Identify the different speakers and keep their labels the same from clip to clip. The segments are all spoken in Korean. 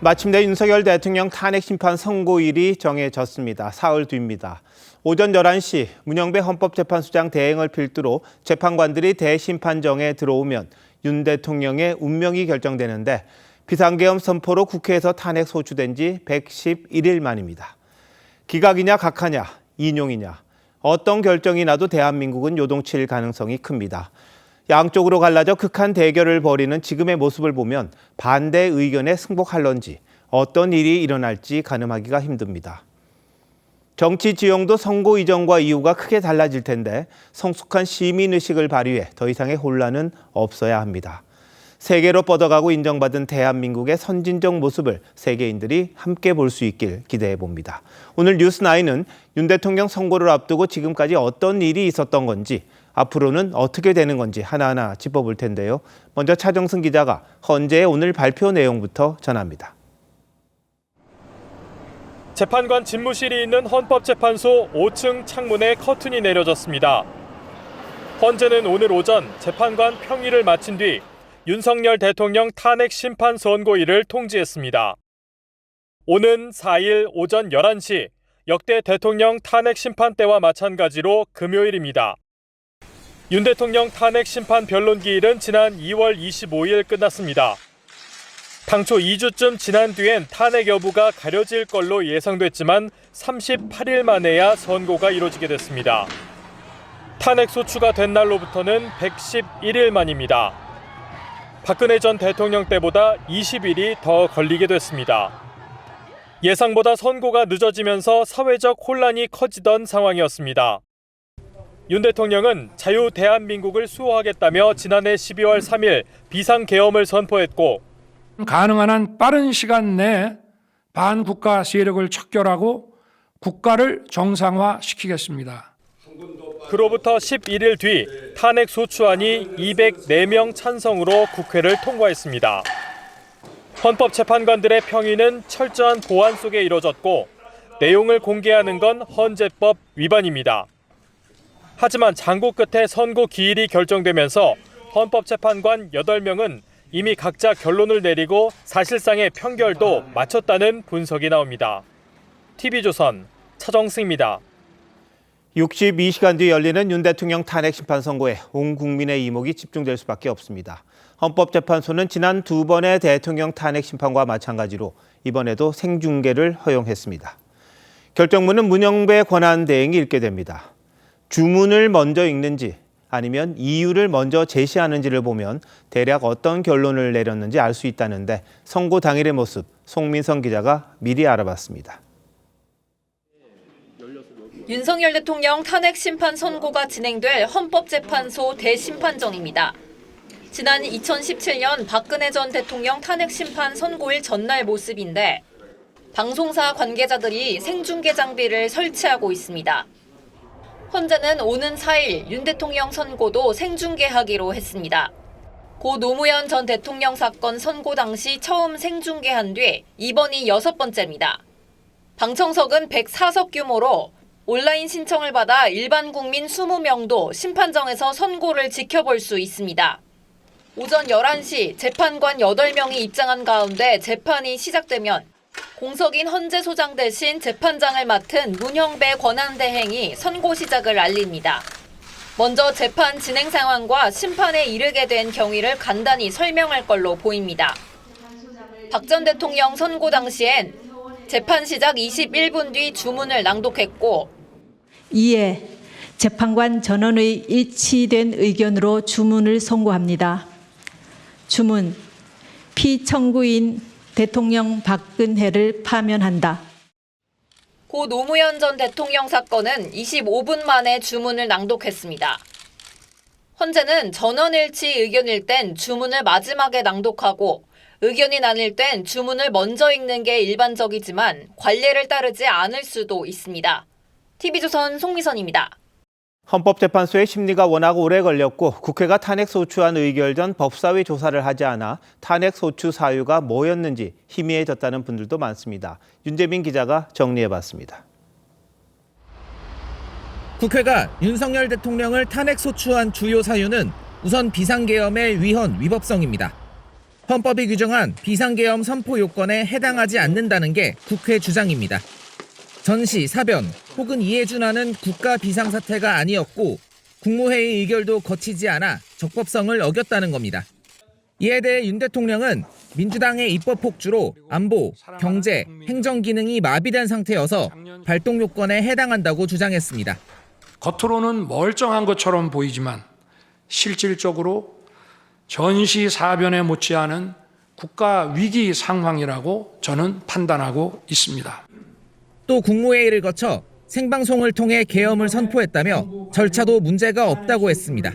Speaker 1: 마침내 윤석열 대통령 탄핵 심판 선고일이 정해졌습니다. 사흘 뒤입니다. 오전 11시 문영배 헌법재판소장 대행을 필두로 재판관들이 대심판정에 들어오면 윤 대통령의 운명이 결정되는데 비상계엄 선포로 국회에서 탄핵 소추된 지 111일 만입니다. 기각이냐 각하냐, 인용이냐, 어떤 결정이 나도 대한민국은 요동칠 가능성이 큽니다. 양쪽으로 갈라져 극한 대결을 벌이는 지금의 모습을 보면 반대 의견에 승복할런지 어떤 일이 일어날지 가늠하기가 힘듭니다. 정치 지형도 선고 이전과 이후가 크게 달라질 텐데 성숙한 시민의식을 발휘해 더 이상의 혼란은 없어야 합니다. 세계로 뻗어가고 인정받은 대한민국의 선진적 모습을 세계인들이 함께 볼 수 있길 기대해 봅니다. 오늘 뉴스9은 윤 대통령 선고를 앞두고 지금까지 어떤 일이 있었던 건지, 앞으로는 어떻게 되는 건지 하나하나 짚어볼 텐데요. 먼저 차정승 기자가 헌재의 오늘 발표 내용부터 전합니다.
Speaker 2: 재판관 집무실이 있는 헌법재판소 5층 창문에 커튼이 내려졌습니다. 헌재는 오늘 오전 재판관 평의를 마친 뒤 윤석열 대통령 탄핵 심판 선고일을 통지했습니다. 오는 4일 오전 11시 역대 대통령 탄핵 심판 때와 마찬가지로 금요일입니다. 윤 대통령 탄핵 심판 변론 기일은 지난 2월 25일 끝났습니다. 당초 2주쯤 지난 뒤엔 탄핵 여부가 가려질 걸로 예상됐지만 38일 만에야 선고가 이루어지게 됐습니다. 탄핵 소추가 된 날로부터는 111일 만입니다. 박근혜 전 대통령 때보다 20일이 더 걸리게 됐습니다. 예상보다 선고가 늦어지면서 사회적 혼란이 커지던 상황이었습니다. 윤 대통령은 자유 대한민국을 수호하겠다며 지난해 12월 3일 비상계엄을 선포했고
Speaker 3: 가능한 한 빠른 시간 내에 반국가 세력을 척결하고 국가를 정상화시키겠습니다.
Speaker 2: 그로부터 11일 뒤 탄핵 소추안이 204명 찬성으로 국회를 통과했습니다. 헌법재판관들의 평의는 철저한 보안 속에 이뤄졌고 내용을 공개하는 건 헌재법 위반입니다. 하지만 장고 끝에 선고 기일이 결정되면서 헌법재판관 8명은 이미 각자 결론을 내리고 사실상의 판결도 마쳤다는 분석이 나옵니다. TV조선 차정승입니다.
Speaker 1: 62시간 뒤 열리는 윤 대통령 탄핵 심판 선고에 온 국민의 이목이 집중될 수밖에 없습니다. 헌법재판소는 지난 2번의 대통령 탄핵 심판과 마찬가지로 이번에도 생중계를 허용했습니다. 결정문은 문영배 권한대행이 읽게 됩니다. 주문을 먼저 읽는지 아니면 이유를 먼저 제시하는지를 보면 대략 어떤 결론을 내렸는지 알 수 있다는데 선고 당일의 모습 송민성 기자가 미리 알아봤습니다.
Speaker 4: 윤석열 대통령 탄핵 심판 선고가 진행될 헌법재판소 대심판정입니다. 지난 2017년 박근혜 전 대통령 탄핵 심판 선고일 전날 모습인데 방송사 관계자들이 생중계 장비를 설치하고 있습니다. 헌재는 오는 4일 윤 대통령 선고도 생중계하기로 했습니다. 고 노무현 전 대통령 사건 선고 당시 처음 생중계한 뒤 이번이 6번째입니다. 방청석은 104석 규모로 온라인 신청을 받아 일반 국민 20명도 심판정에서 선고를 지켜볼 수 있습니다. 오전 11시 재판관 8명이 입장한 가운데 재판이 시작되면 공석인 헌재소장 대신 재판장을 맡은 문영배 권한대행이 선고 시작을 알립니다. 먼저 재판 진행 상황과 심판에 이르게 된 경위를 간단히 설명할 걸로 보입니다. 박 전 대통령 선고 당시엔 재판 시작 21분 뒤 주문을 낭독했고
Speaker 5: 이에 재판관 전원의 일치된 의견으로 주문을 선고합니다. 주문, 피청구인 대통령 박근혜를 파면한다.
Speaker 4: 고 노무현 전 대통령 사건은 25분 만에 주문을 낭독했습니다. 헌재는 전원일치 의견일 땐 주문을 마지막에 낭독하고 의견이 나뉠 땐 주문을 먼저 읽는 게 일반적이지만 관례를 따르지 않을 수도 있습니다. TV조선 송미선입니다.
Speaker 1: 헌법재판소의 심리가 워낙 오래 걸렸고 국회가 탄핵 소추안 의결 전 법사위 조사를 하지 않아 탄핵 소추 사유가 뭐였는지 희미해졌다는 분들도 많습니다. 윤재민 기자가 정리해봤습니다.
Speaker 6: 국회가 윤석열 대통령을 탄핵 소추한 주요 사유는 우선 비상계엄의 위헌, 위법성입니다. 헌법이 규정한 비상계엄 선포 요건에 해당하지 않는다는 게 국회 주장입니다. 전시, 사변 혹은 이에 준하는 국가 비상사태가 아니었고 국무회의 의결도 거치지 않아 적법성을 어겼다는 겁니다. 이에 대해 윤 대통령은 민주당의 입법 폭주로 안보, 경제, 행정 기능이 마비된 상태여서 발동 요건에 해당한다고 주장했습니다.
Speaker 3: 겉으로는 멀쩡한 것처럼 보이지만 실질적으로 전시 사변에 못지않은 국가 위기 상황이라고 저는 판단하고 있습니다.
Speaker 6: 또 국무회의를 거쳐 생방송을 통해 계엄을 선포했다며 절차도 문제가 없다고 했습니다.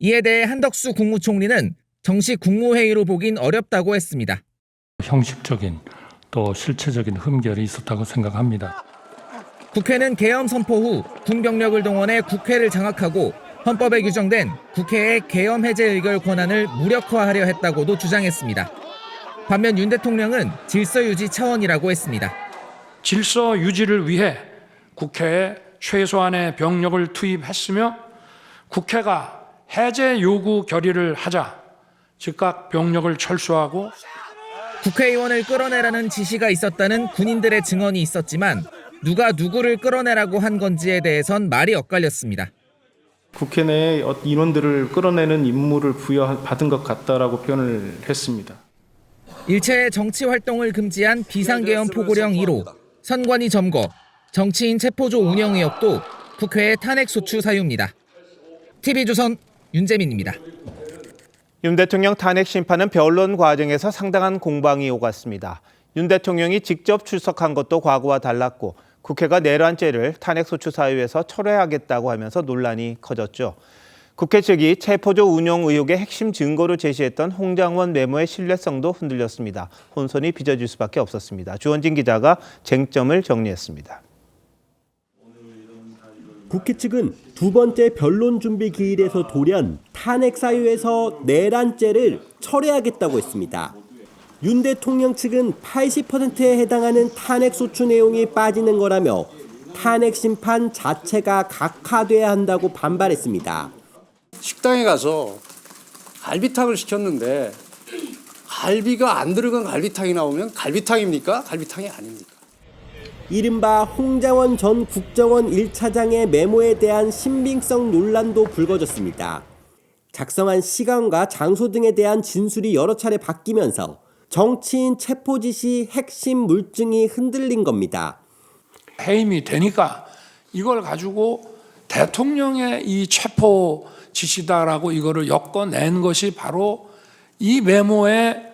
Speaker 6: 이에 대해 한덕수 국무총리는 정식 국무회의로 보긴 어렵다고 했습니다.
Speaker 7: 형식적인 또 실체적인 흠결이 있었다고 생각합니다.
Speaker 6: 국회는 계엄 선포 후 군병력을 동원해 국회를 장악하고 헌법에 규정된 국회의 계엄 해제 의결 권한을 무력화하려 했다고도 주장했습니다. 반면 윤 대통령은 질서 유지 차원이라고 했습니다.
Speaker 3: 질서 유지를 위해 국회에 최소한의 병력을 투입했으며 국회가 해제 요구 결의를 하자 즉각 병력을 철수하고
Speaker 6: 국회의원을 끌어내라는 지시가 있었다는 군인들의 증언이 있었지만 누가 누구를 끌어내라고 한 건지에 대해선 말이 엇갈렸습니다.
Speaker 8: 국회 내에 인원들을 끌어내는 임무를 부여받은 것 같다라고 표현을 했습니다.
Speaker 6: 일체의 정치 활동을 금지한 비상계엄 포고령 1호, 선관위 점거, 정치인 체포조 운영 의혹도 국회의 탄핵소추 사유입니다. TV조선 윤재민입니다.
Speaker 1: 윤 대통령 탄핵 심판은 변론 과정에서 상당한 공방이 오갔습니다. 윤 대통령이 직접 출석한 것도 과거와 달랐고 국회가 내란죄를 탄핵소추 사유에서 철회하겠다고 하면서 논란이 커졌죠. 국회 측이 체포조 운용 의혹의 핵심 증거로 제시했던 홍장원 메모의 신뢰성도 흔들렸습니다. 혼선이 빚어질 수밖에 없었습니다. 주원진 기자가 쟁점을 정리했습니다.
Speaker 9: 국회 측은 두 번째 변론 준비 기일에서 돌연 탄핵 사유에서 내란죄를 철회하겠다고 했습니다. 윤 대통령 측은 80%에 해당하는 탄핵 소추 내용이 빠지는 거라며 탄핵 심판 자체가 각하돼야 한다고 반발했습니다.
Speaker 10: 식당에 가서 갈비탕을 시켰는데 갈비가 안 들어간 갈비탕이 나오면 갈비탕입니까? 갈비탕이 아닙니까?
Speaker 9: 이른바 홍장원 전 국정원 1차장의 메모에 대한 신빙성 논란도 불거졌습니다. 작성한 시간과 장소 등에 대한 진술이 여러 차례 바뀌면서 정치인 체포 지시 핵심 물증이 흔들린 겁니다.
Speaker 3: 해임이 되니까 이걸 가지고 대통령의 이 체포 지시다라고 이거를 엮어낸 것이 바로 이 메모의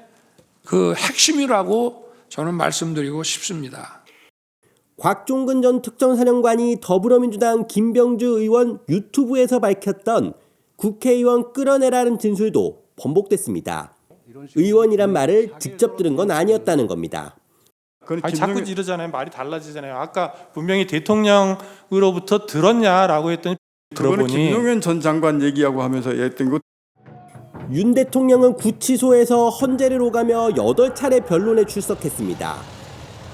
Speaker 3: 그 핵심이라고 저는 말씀드리고 싶습니다.
Speaker 9: 곽종근 전 특정사령관이 더불어민주당 김병주 의원 유튜브에서 밝혔던 국회의원 끌어내라는 진술도 번복됐습니다. 의원이란 말을 직접 들은 건 아니었다는 겁니다.
Speaker 8: 자꾸 이러잖아요. 말이 달라지잖아요. 아까 분명히 대통령으로부터 들었냐라고 했더니 들어보니
Speaker 11: 김용현 전 장관 얘기하고 하면서 했던 거.
Speaker 9: 윤 대통령은 구치소에서 헌재를 오가며 8차례 변론에 출석했습니다.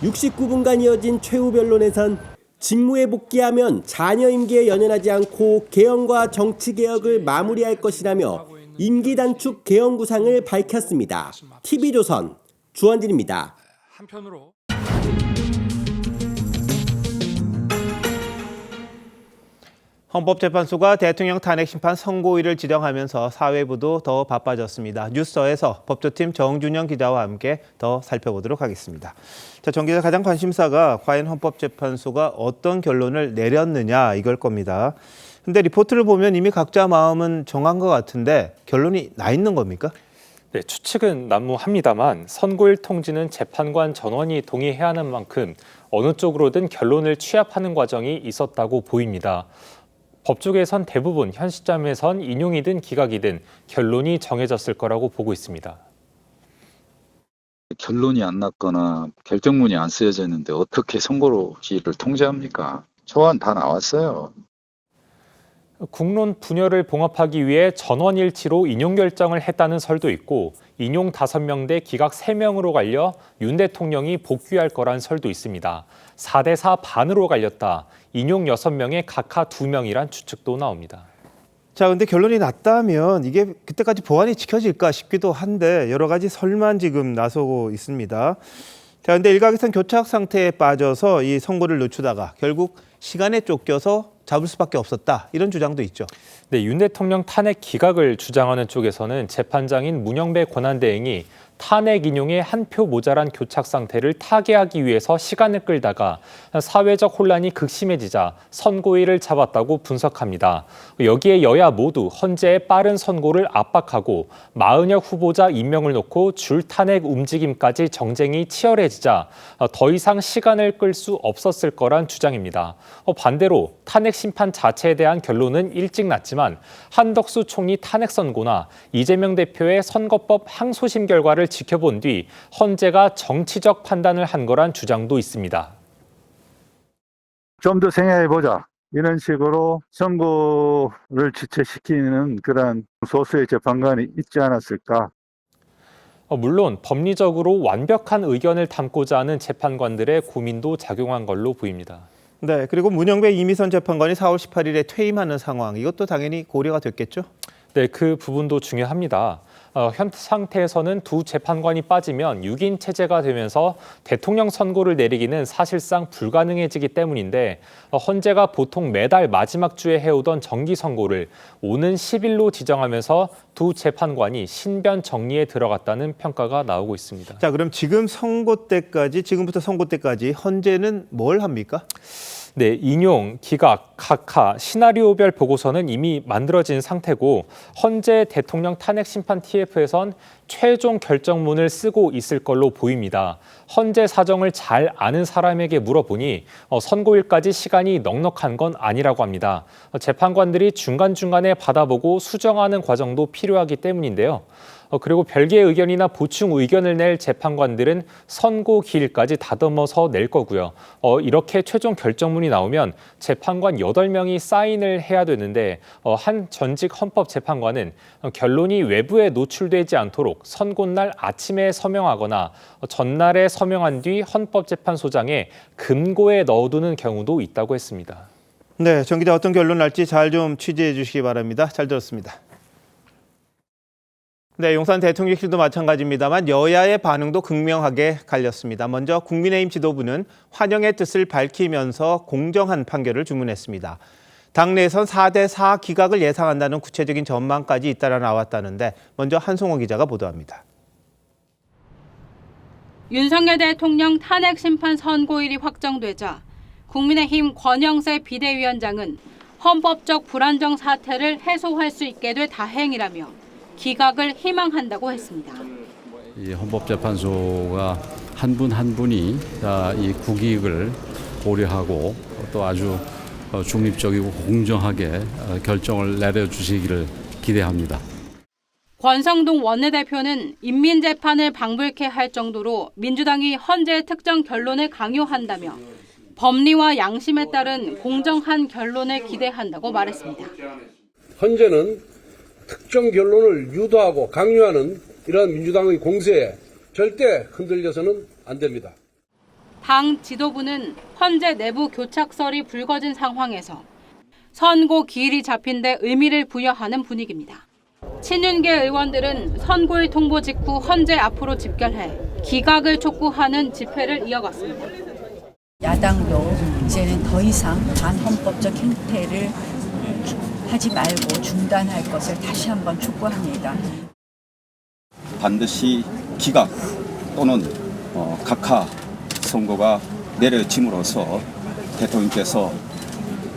Speaker 9: 69분간 이어진 최후 변론에선 직무에 복귀하면 자녀 임기에 연연하지 않고 개헌과 정치개혁을 마무리할 것이라며 임기 단축 개헌 구상을 밝혔습니다. TV조선 주원진입니다.
Speaker 3: 한편으로
Speaker 1: 헌법재판소가 대통령 탄핵 심판 선고일을 지정하면서 사회부도 더 바빠졌습니다. 뉴스서에서 법조팀 정준영 기자와 함께 더 살펴보도록 하겠습니다. 자, 정 기자, 가장 관심사가 과연 헌법재판소가 어떤 결론을 내렸느냐 이걸 겁니다. 근데 리포트를 보면 이미 각자 마음은 정한 것 같은데 결론이 나 있는 겁니까?
Speaker 12: 네, 추측은 난무합니다만 선고일 통지는 재판관 전원이 동의해야 하는 만큼 어느 쪽으로든 결론을 취합하는 과정이 있었다고 보입니다. 법조계에선 대부분 현 시점에선 인용이든 기각이든 결론이 정해졌을 거라고 보고 있습니다.
Speaker 13: 결론이 안 났거나 결정문이 안 쓰여져 있는데 어떻게 선고일을 통제합니까? 초안 다 나왔어요.
Speaker 12: 국론 분열을 봉합하기 위해 전원일치로 인용 결정을 했다는 설도 있고 인용 5명 대 기각 3명으로 갈려 윤 대통령이 복귀할 거란 설도 있습니다. 4대4 반으로 갈렸다. 인용 6명에 각하 2명이란 추측도 나옵니다.
Speaker 1: 자, 근데 결론이 났다면 이게 그때까지 보안이 지켜질까 싶기도 한데 여러 가지 설만 지금 나서고 있습니다. 자, 근데 일각에선 교착 상태에 빠져서 이 선고를 늦추다가 결국 시간에 쫓겨서 잡을 수밖에 없었다. 이런 주장도 있죠.
Speaker 12: 네, 윤 대통령 탄핵 기각을 주장하는 쪽에서는 재판장인 문영배 권한대행이 탄핵 인용에 한 표 모자란 교착 상태를 타개하기 위해서 시간을 끌다가 사회적 혼란이 극심해지자 선고일을 잡았다고 분석합니다. 여기에 여야 모두 헌재의 빠른 선고를 압박하고 마은혁 후보자 임명을 놓고 줄 탄핵 움직임까지 정쟁이 치열해지자 더 이상 시간을 끌 수 없었을 거란 주장입니다. 반대로 탄핵 심판 자체에 대한 결론은 일찍 났지만 한덕수 총리 탄핵 선고나 이재명 대표의 선거법 항소심 결과를 지켜본 뒤 헌재가 정치적 판단을 한 거란 주장도 있습니다.
Speaker 13: 좀 더 생각해보자. 이런 식으로 선고를 지체시키는 그런 소수의 재판관이 있지 않았을까.
Speaker 12: 물론 법리적으로 완벽한 의견을 담고자 하는 재판관들의 고민도 작용한 걸로 보입니다.
Speaker 1: 네, 그리고 문영배 이미선 재판관이 4월 18일에 퇴임하는 상황, 이것도 당연히 고려가 됐겠죠?
Speaker 12: 네, 그 부분도 중요합니다. 현 상태에서는 두 재판관이 빠지면 6인 체제가 되면서 대통령 선고를 내리기는 사실상 불가능해지기 때문인데 헌재가 보통 매달 마지막 주에 해오던 정기 선고를 오는 10일로 지정하면서 두 재판관이 신변 정리에 들어갔다는 평가가 나오고 있습니다.
Speaker 1: 자, 그럼 지금부터 선고 때까지 헌재는 뭘 합니까?
Speaker 12: 네, 인용, 기각, 각하, 시나리오별 보고서는 이미 만들어진 상태고 헌재 대통령 탄핵 심판 TF에선 최종 결정문을 쓰고 있을 걸로 보입니다. 헌재 사정을 잘 아는 사람에게 물어보니 선고일까지 시간이 넉넉한 건 아니라고 합니다. 재판관들이 중간중간에 받아보고 수정하는 과정도 필요하기 때문인데요. 그리고 별개의 의견이나 보충 의견을 낼 재판관들은 선고 기일까지 다듬어서 낼 거고요. 이렇게 최종 결정문이 나오면 재판관 8명이 사인을 해야 되는데 한 전직 헌법재판관은 결론이 외부에 노출되지 않도록 선고날 아침에 서명하거나 전날에 서명한 뒤 헌법재판소장에 금고에 넣어두는 경우도 있다고 했습니다.
Speaker 1: 네, 정 기자 어떤 결론 날지 잘 좀 취재해 주시기 바랍니다. 잘 들었습니다. 네, 용산 대통령실도 마찬가지입니다만 여야의 반응도 극명하게 갈렸습니다. 먼저 국민의힘 지도부는 환영의 뜻을 밝히면서 공정한 판결을 주문했습니다. 당내에선 4대4 기각을 예상한다는 구체적인 전망까지 잇따라 나왔다는데 먼저 한송호 기자가 보도합니다.
Speaker 14: 윤석열 대통령 탄핵 심판 선고일이 확정되자 국민의힘 권영세 비대위원장은 헌법적 불안정 사태를 해소할 수 있게 돼 다행이라며 기각을 희망한다고 했습니다.
Speaker 15: 이 헌법재판소가 한 분 한 분이 이 국익을 고려하고 또 아주 중립적이고 공정하게 결정을 내려주시기를 기대합니다.
Speaker 14: 권성동 원내대표는 인민재판을 방불케 할 정도로 민주당이 헌재의 특정 결론을 강요한다며 법리와 양심에 따른 공정한 결론을 기대한다고 말했습니다.
Speaker 16: 헌재는 특정 결론을 유도하고 강요하는 이러한 민주당의 공세에 절대 흔들려서는 안 됩니다.
Speaker 14: 당 지도부는 헌재 내부 교착설이 불거진 상황에서 선고 기일이 잡힌 데 의미를 부여하는 분위기입니다. 친윤계 의원들은 선고일 통보 직후 헌재 앞으로 집결해 기각을 촉구하는 집회를 이어갔습니다.
Speaker 17: 야당도 이제는 더 이상 반헌법적 행태를 하지 말고 중단할 것을 다시 한번 촉구합니다.
Speaker 18: 반드시 기각 또는 각하 선고가 내려짐으로써 대통령께서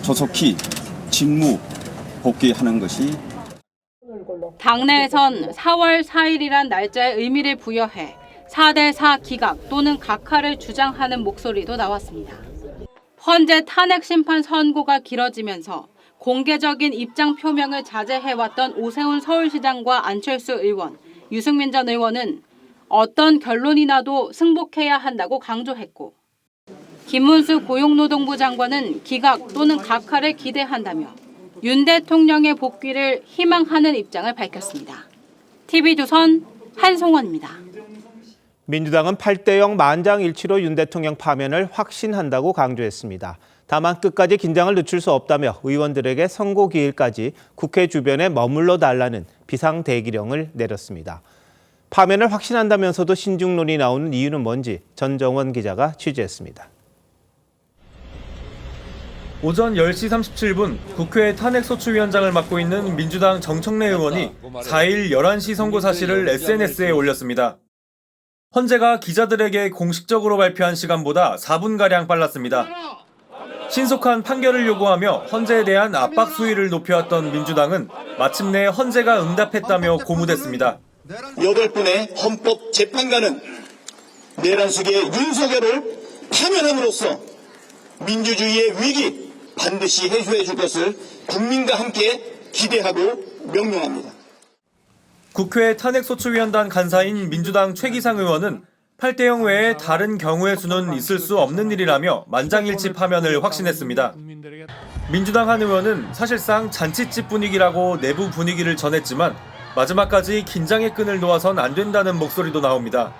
Speaker 18: 조속히 직무 복귀하는 것이
Speaker 14: 당내에선 4월 4일이란 날짜에 의미를 부여해 4대4 기각 또는 각하를 주장하는 목소리도 나왔습니다. 헌재 탄핵 심판 선고가 길어지면서 공개적인 입장 표명을 자제해왔던 오세훈 서울시장과 안철수 의원, 유승민 전 의원은 어떤 결론이 나도 승복해야 한다고 강조했고 김문수 고용노동부 장관은 기각 또는 각하를 기대한다며 윤 대통령의 복귀를 희망하는 입장을 밝혔습니다. TV조선 한송원입니다.
Speaker 1: 민주당은 8대0 만장일치로 윤 대통령 파면을 확신한다고 강조했습니다. 다만 끝까지 긴장을 늦출 수 없다며 의원들에게 선고 기일까지 국회 주변에 머물러 달라는 비상대기령을 내렸습니다. 파면을 확신한다면서도 신중론이 나오는 이유는 뭔지 전정원 기자가 취재했습니다.
Speaker 19: 오전 10시 37분 국회 탄핵소추위원장을 맡고 있는 민주당 정청래 의원이 4일 11시 선고 사실을 SNS에 올렸습니다. 헌재가 기자들에게 공식적으로 발표한 시간보다 4분가량 빨랐습니다. 신속한 판결을 요구하며 헌재에 대한 압박 수위를 높여왔던 민주당은 마침내 헌재가 응답했다며 고무됐습니다.
Speaker 20: 8분의 헌법재판관은 내란 속의 윤석열을 파면함으로써 민주주의의 위기 반드시 해소해 줄 것을 국민과 함께 기대하고 명령합니다.
Speaker 19: 국회 탄핵소추위원단 간사인 민주당 최기상 의원은 8대0 외에 다른 경우의 수는 있을 수 없는 일이라며 만장일치 파면을 확신했습니다. 민주당 한 의원은 사실상 잔치집 분위기라고 내부 분위기를 전했지만 마지막까지 긴장의 끈을 놓아선 안 된다는 목소리도 나옵니다.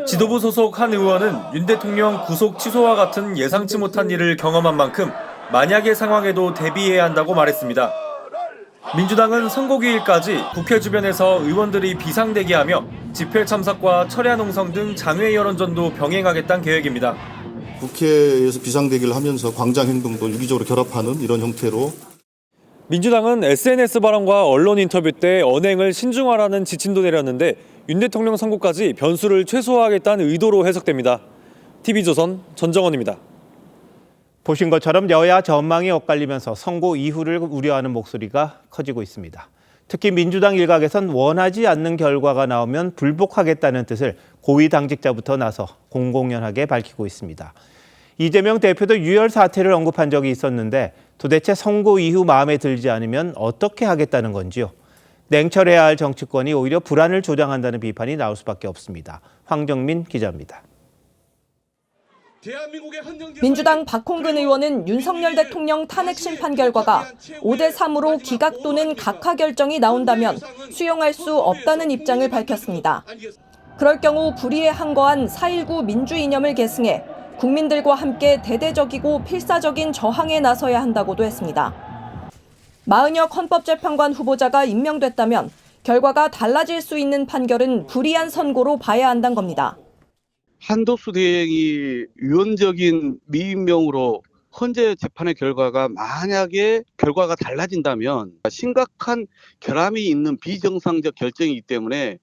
Speaker 19: 지도부 소속 한 의원은 윤 대통령 구속 취소와 같은 예상치 못한 일을 경험한 만큼 만약의 상황에도 대비해야 한다고 말했습니다. 민주당은 선고기일까지 국회 주변에서 의원들이 비상대기하며 집회 참석과 철야 농성 등 장외 여론전도 병행하겠다는 계획입니다.
Speaker 21: 국회에서 비상대기를 하면서 광장 행동도 유기적으로 결합하는 이런 형태로
Speaker 19: 민주당은 SNS 발언과 언론 인터뷰 때 언행을 신중하라는 지침도 내렸는데 윤 대통령 선고까지 변수를 최소화하겠다는 의도로 해석됩니다. TV조선 전정원입니다.
Speaker 1: 보신 것처럼 여야 전망이 엇갈리면서 선고 이후를 우려하는 목소리가 커지고 있습니다. 특히 민주당 일각에선 원하지 않는 결과가 나오면 불복하겠다는 뜻을 고위 당직자부터 나서 공공연하게 밝히고 있습니다. 이재명 대표도 유혈 사태를 언급한 적이 있었는데 도대체 선고 이후 마음에 들지 않으면 어떻게 하겠다는 건지요? 냉철해야 할 정치권이 오히려 불안을 조장한다는 비판이 나올 수밖에 없습니다. 황정민 기자입니다.
Speaker 22: 민주당 박홍근 의원은 윤석열 대통령 탄핵 심판 결과가 5대3으로 기각 또는 각하 결정이 나온다면 수용할 수 없다는 입장을 밝혔습니다. 그럴 경우 불의에 항거한 4.19 민주이념을 계승해 국민들과 함께 대대적이고 필사적인 저항에 나서야 한다고도 했습니다. 마은혁 헌법재판관 후보자가 임명됐다면 결과가 달라질 수 있는 판결은 불이한 선고로 봐야 한다는 겁니다.
Speaker 23: 한덕수 대행이 유언적인 미임명으로 헌재 재판의 결과가 만약에 결과가 달라진다면 심각한 결함이 있는 비정상적 결정이기 때문에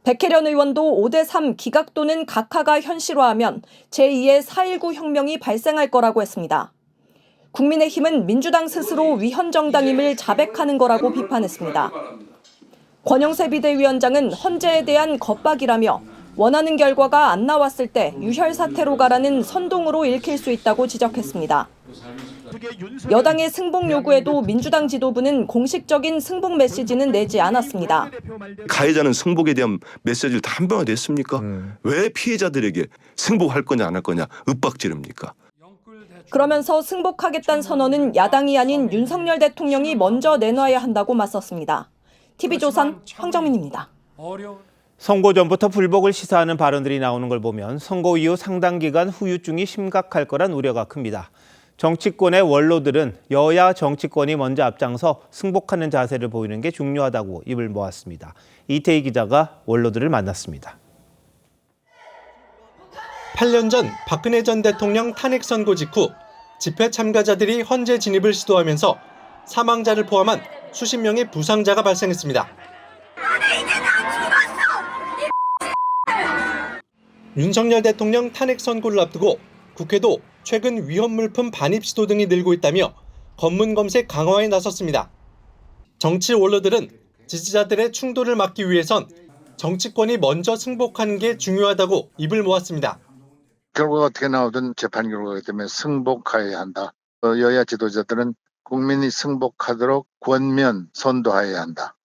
Speaker 22: 백혜련 의원도 5대3 기각 또는 각하가 현실화하면 제2의 4.19 혁명이 발생할 거라고 했습니다. 국민의힘은 민주당 스스로 위헌정당임을 자백하는 거라고 비판했습니다. 권영세 비대위원장은 헌재에 대한 겁박이라며 원하는 결과가 안 나왔을 때 유혈 사태로 가라는 선동으로 읽힐 수 있다고 지적했습니다. 여당의 승복 요구에도 민주당 지도부는 공식적인 승복 메시지는 내지 않았습니다.
Speaker 24: 가해자는 승복에 대한 메시지를 다 한 번에 냈습니까? 왜 피해자들에게 승복할 거냐 안 할 거냐 윽박지릅니까?
Speaker 22: 그러면서 승복하겠다는 선언은 야당이 아닌 윤석열 대통령이 먼저 내놔야 한다고 맞섰습니다. TV조선 황정민입니다.
Speaker 1: 선고 전부터 불복을 시사하는 발언들이 나오는 걸 보면 선고 이후 상당 기간 후유증이 심각할 거란 우려가 큽니다. 정치권의 원로들은 여야 정치권이 먼저 앞장서 승복하는 자세를 보이는 게 중요하다고 입을 모았습니다. 이태희 기자가 원로들을 만났습니다.
Speaker 25: 8년 전 박근혜 전 대통령 탄핵 선고 직후 집회 참가자들이 헌재 진입을 시도하면서 사망자를 포함한 수십 명의 부상자가 발생했습니다. 윤석열 대통령 탄핵 선고를 앞두고 국회도 최근 위헌물품 반입 시도 등이 늘고 있다며 검문 검색 강화에 나섰습니다. 정치 원로들은 지지자들의 충돌을 막기 위해선 정치권이 먼저 승복하는 게 중요하다고 입을 모았습니다.
Speaker 26: 결과가 어떻게 나오든 재판 결과가 때문에 승복해야 한다. 여야 지도자들은 국민이 승복하도록 권면 선도해야 한다.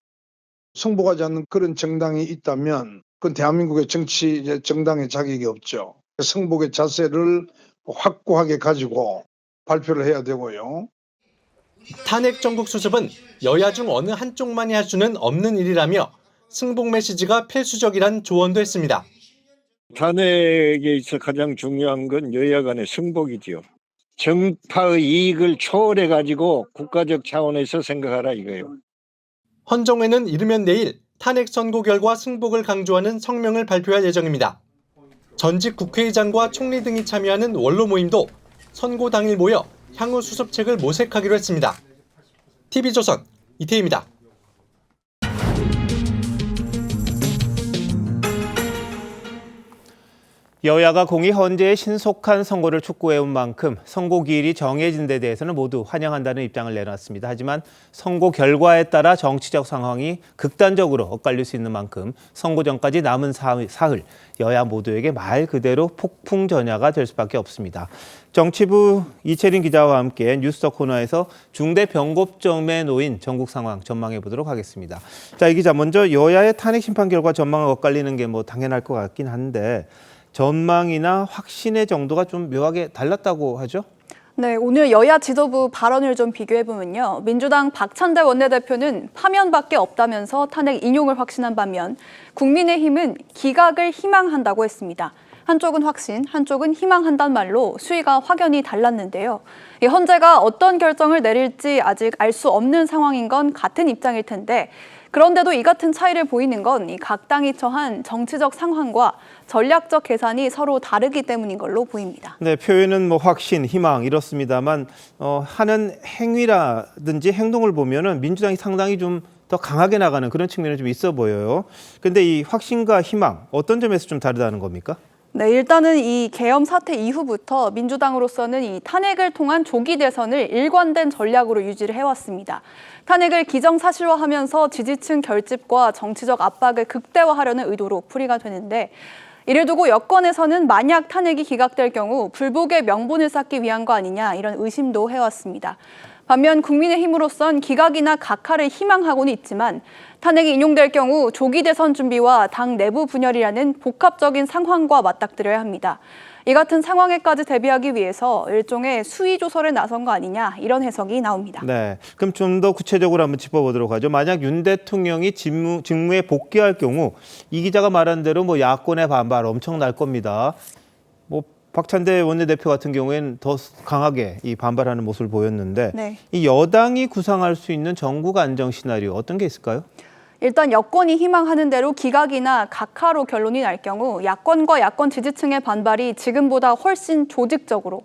Speaker 27: 승복하지 않는 그런 정당이 있다면 그건 대한민국의 정당의 자격이 없죠. 승복의 자세를 확고하게 가지고 발표를 해야 되고요.
Speaker 25: 탄핵 정국 수습은 여야 중 어느 한쪽만이 할 수는 없는 일이라며 승복 메시지가 필수적이란 조언도 했습니다.
Speaker 28: 탄핵에 있어 가장 중요한 건 여야 간의 승복이지요.
Speaker 2: 정파의 이익을 초월해가지고 국가적 차원에서 생각하라 이거예요.
Speaker 25: 헌정회는 이르면 내일 탄핵 선고 결과 승복을 강조하는 성명을 발표할 예정입니다. 전직 국회의장과 총리 등이 참여하는 원로 모임도 선고 당일 모여 향후 수습책을 모색하기로 했습니다. TV조선 이태희입니다.
Speaker 1: 여야가 공히 헌재의 신속한 선고를 촉구해온 만큼 선고 기일이 정해진 데 대해서는 모두 환영한다는 입장을 내놨습니다. 하지만 선고 결과에 따라 정치적 상황이 극단적으로 엇갈릴 수 있는 만큼 선고 전까지 남은 사흘 여야 모두에게 말 그대로 폭풍전야가 될 수밖에 없습니다. 정치부 이채린 기자와 함께 뉴스더 코너에서 중대 변곡점에 놓인 전국 상황 전망해 보도록 하겠습니다. 자, 이 기자 먼저 여야의 탄핵 심판 결과 전망을 엇갈리는 게 뭐 당연할 것 같긴 한데 전망이나 확신의 정도가 좀 묘하게 달랐다고 하죠?
Speaker 4: 네, 오늘 여야 지도부 발언을 좀 비교해보면요. 민주당 박찬대 원내대표는 파면밖에 없다면서 탄핵 인용을 확신한 반면 국민의힘은 기각을 희망한다고 했습니다. 한쪽은 확신, 한쪽은 희망한다는 말로 수위가 확연히 달랐는데요. 헌재가 어떤 결정을 내릴지 아직 알 수 없는 상황인 건 같은 입장일 텐데 그런데도 이 같은 차이를 보이는 건 이 각 당이 처한 정치적 상황과 전략적 계산이 서로 다르기 때문인 걸로 보입니다.
Speaker 1: 네, 표현은 뭐 확신, 희망 이렇습니다만 하는 행위라든지 행동을 보면은 민주당이 상당히 좀 더 강하게 나가는 그런 측면이 좀 있어 보여요. 그런데 이 확신과 희망 어떤 점에서 좀 다르다는 겁니까?
Speaker 4: 네, 일단은 이 계엄 사태 이후부터 민주당으로서는 이 탄핵을 통한 조기 대선을 일관된 전략으로 유지를 해왔습니다. 탄핵을 기정사실화하면서 지지층 결집과 정치적 압박을 극대화하려는 의도로 풀이가 되는데 이를 두고 여권에서는 만약 탄핵이 기각될 경우 불복의 명분을 쌓기 위한 거 아니냐 이런 의심도 해왔습니다. 반면 국민의힘으로선 기각이나 각하를 희망하고는 있지만 탄핵이 인용될 경우 조기 대선 준비와 당 내부 분열이라는 복합적인 상황과 맞닥뜨려야 합니다. 이 같은 상황에까지 대비하기 위해서 일종의 수위 조설에 나선 거 아니냐 이런 해석이 나옵니다.
Speaker 1: 네, 그럼 좀 더 구체적으로 한번 짚어보도록 하죠. 만약 윤 대통령이 직무에 복귀할 경우 이 기자가 말한 대로 뭐 야권의 반발 엄청날 겁니다. 뭐 박찬대 원내대표 같은 경우에는 더 강하게 이 반발하는 모습을 보였는데
Speaker 4: 네.
Speaker 1: 이 여당이 구상할 수 있는 전국 안정 시나리오 어떤 게 있을까요?
Speaker 4: 일단 여권이 희망하는 대로 기각이나 각하로 결론이 날 경우 야권과 야권 지지층의 반발이 지금보다 훨씬 조직적으로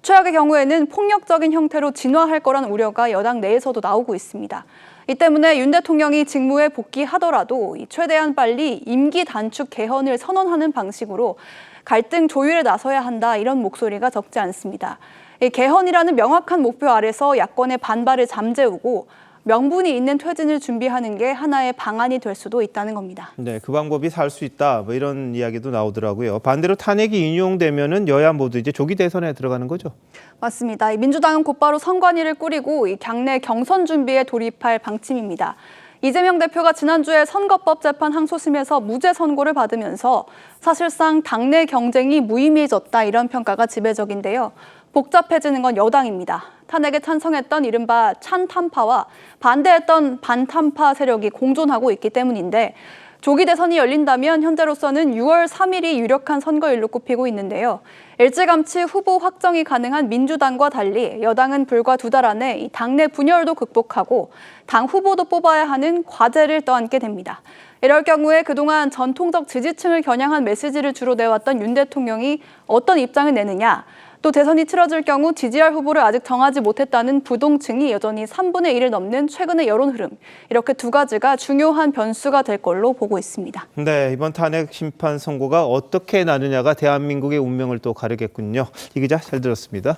Speaker 4: 최악의 경우에는 폭력적인 형태로 진화할 거란 우려가 여당 내에서도 나오고 있습니다. 이 때문에 윤 대통령이 직무에 복귀하더라도 최대한 빨리 임기 단축 개헌을 선언하는 방식으로 갈등 조율에 나서야 한다 이런 목소리가 적지 않습니다. 이 개헌이라는 명확한 목표 아래서 야권의 반발을 잠재우고 명분이 있는 퇴진을 준비하는 게 하나의 방안이 될 수도 있다는 겁니다.
Speaker 1: 네, 그 방법이 살 수 있다 뭐 이런 이야기도 나오더라고요. 반대로 탄핵이 인용되면은 여야 모두 이제 조기 대선에 들어가는 거죠?
Speaker 4: 맞습니다. 민주당은 곧바로 선관위를 꾸리고 이 당내 경선 준비에 돌입할 방침입니다. 이재명 대표가 지난주에 선거법 재판 항소심에서 무죄 선고를 받으면서 사실상 당내 경쟁이 무의미해졌다 이런 평가가 지배적인데요. 복잡해지는 건 여당입니다. 탄핵에 찬성했던 이른바 찬탄파와 반대했던 반탄파 세력이 공존하고 있기 때문인데 조기 대선이 열린다면 현재로서는 6월 3일이 유력한 선거일로 꼽히고 있는데요. 일찌감치 후보 확정이 가능한 민주당과 달리 여당은 불과 2달 안에 이 당내 분열도 극복하고 당 후보도 뽑아야 하는 과제를 떠안게 됩니다. 이럴 경우에 그동안 전통적 지지층을 겨냥한 메시지를 주로 내왔던 윤 대통령이 어떤 입장을 내느냐, 또 대선이 치러질 경우 지지할 후보를 아직 정하지 못했다는 부동층이 여전히 3분의 1을 넘는 최근의 여론 흐름, 이렇게 두 가지가 중요한 변수가 될 걸로 보고 있습니다.
Speaker 1: 네, 이번 탄핵 심판 선고가 어떻게 나느냐가 대한민국의 운명을 또 가르겠군요. 이 기자 잘 들었습니다.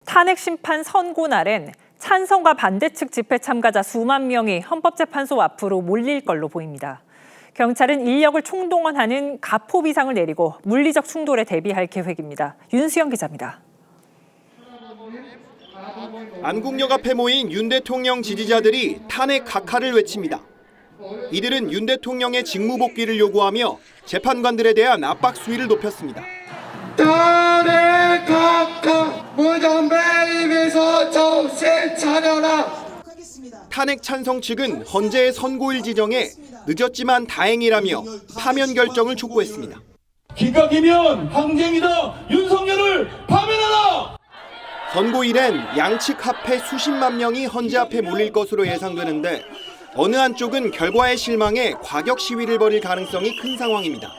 Speaker 5: 탄핵 심판 선고 날엔 찬성과 반대 측 집회 참가자 수만 명이 헌법재판소 앞으로 몰릴 걸로 보입니다. 경찰은 인력을 총동원하는 가포 비상을 내리고 물리적 충돌에 대비할 계획입니다. 윤수영 기자입니다.
Speaker 6: 안국역 앞에 모인 윤 대통령 지지자들이 탄핵 각하를 외칩니다. 이들은 윤 대통령의 직무 복귀를 요구하며 재판관들에 대한 압박 수위를 높였습니다.
Speaker 7: 탄핵 각하 무전배 입에서 정신 차려라.
Speaker 6: 탄핵 찬성 측은 헌재의 선고일 지정에 늦었지만 다행이라며 파면 결정을 촉구했습니다.
Speaker 20: 기각이면 항쟁이다. 윤석열을 파면하라.
Speaker 6: 선고일엔 양측 합해 수십만 명이 헌재 앞에 몰릴 것으로 예상되는데 어느 한쪽은 결과에 실망해 과격 시위를 벌일 가능성이 큰 상황입니다.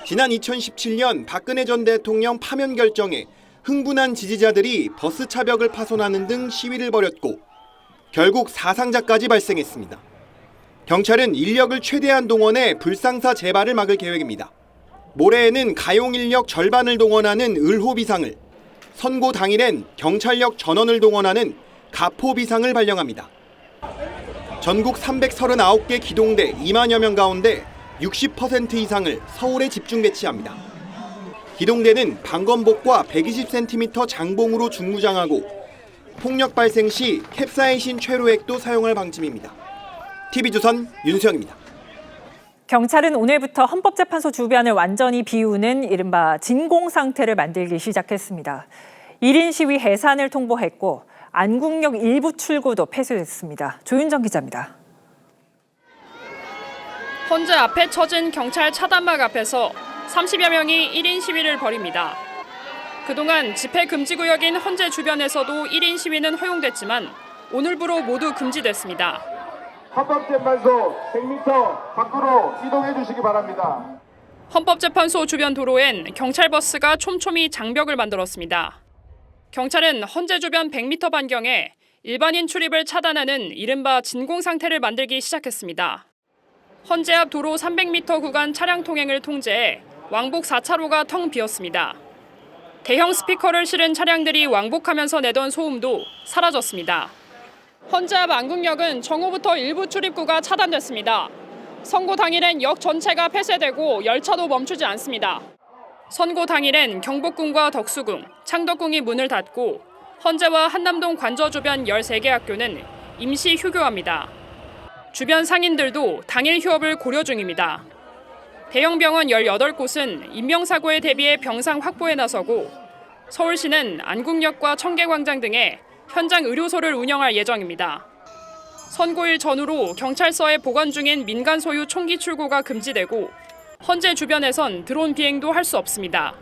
Speaker 6: 지난 2017년 박근혜 전 대통령 파면 결정에 흥분한 지지자들이 버스 차벽을 파손하는 등 시위를 벌였고 결국 사상자까지 발생했습니다. 경찰은 인력을 최대한 동원해 불상사 재발을 막을 계획입니다. 모레에는 가용 인력 절반을 동원하는 을호 비상을, 선고 당일엔 경찰력 전원을 동원하는 가포 비상을 발령합니다. 전국 339개 기동대 2만여 명 가운데 60% 이상을 서울에 집중 배치합니다. 기동대는 방검복과 120cm 장봉으로 중무장하고 폭력 발생 시 캡사이신 최루액도 사용할 방침입니다. TV조선 윤수영입니다.
Speaker 5: 경찰은 오늘부터 헌법재판소 주변을 완전히 비우는 이른바 진공 상태를 만들기 시작했습니다. 1인 시위 해산을 통보했고 안국역 일부 출구도 폐쇄됐습니다. 조윤정 기자입니다.
Speaker 3: 헌재 앞에 쳐진 경찰 차단막 앞에서 30여 명이 1인 시위를 벌입니다. 그동안 집회 금지 구역인 헌재 주변에서도 1인 시위는 허용됐지만 오늘부로 모두 금지됐습니다.
Speaker 7: 헌법재판소 100m 밖으로 이동해 주시기 바랍니다.
Speaker 3: 헌법재판소 주변 도로엔 경찰버스가 촘촘히 장벽을 만들었습니다. 경찰은 헌재 주변 100m 반경에 일반인 출입을 차단하는 이른바 진공 상태를 만들기 시작했습니다. 헌재 앞 도로 300m 구간 차량 통행을 통제해 왕복 4차로가 텅 비었습니다. 대형 스피커를 실은 차량들이 왕복하면서 내던 소음도 사라졌습니다. 헌재 앞 안국역은 정오부터 일부 출입구가 차단됐습니다. 선고 당일엔 역 전체가 폐쇄되고 열차도 멈추지 않습니다. 선고 당일엔 경복궁과 덕수궁, 창덕궁이 문을 닫고 헌재와 한남동 관저 주변 13개 학교는 임시 휴교합니다. 주변 상인들도 당일 휴업을 고려 중입니다. 대형 병원 18곳은 인명사고에 대비해 병상 확보에 나서고 서울시는 안국역과 청계광장 등에 현장 의료소를 운영할 예정입니다. 선고일 전후로 경찰서에 보관 중인 민간 소유 총기 출고가 금지되고 헌재 주변에선 드론 비행도 할 수 없습니다.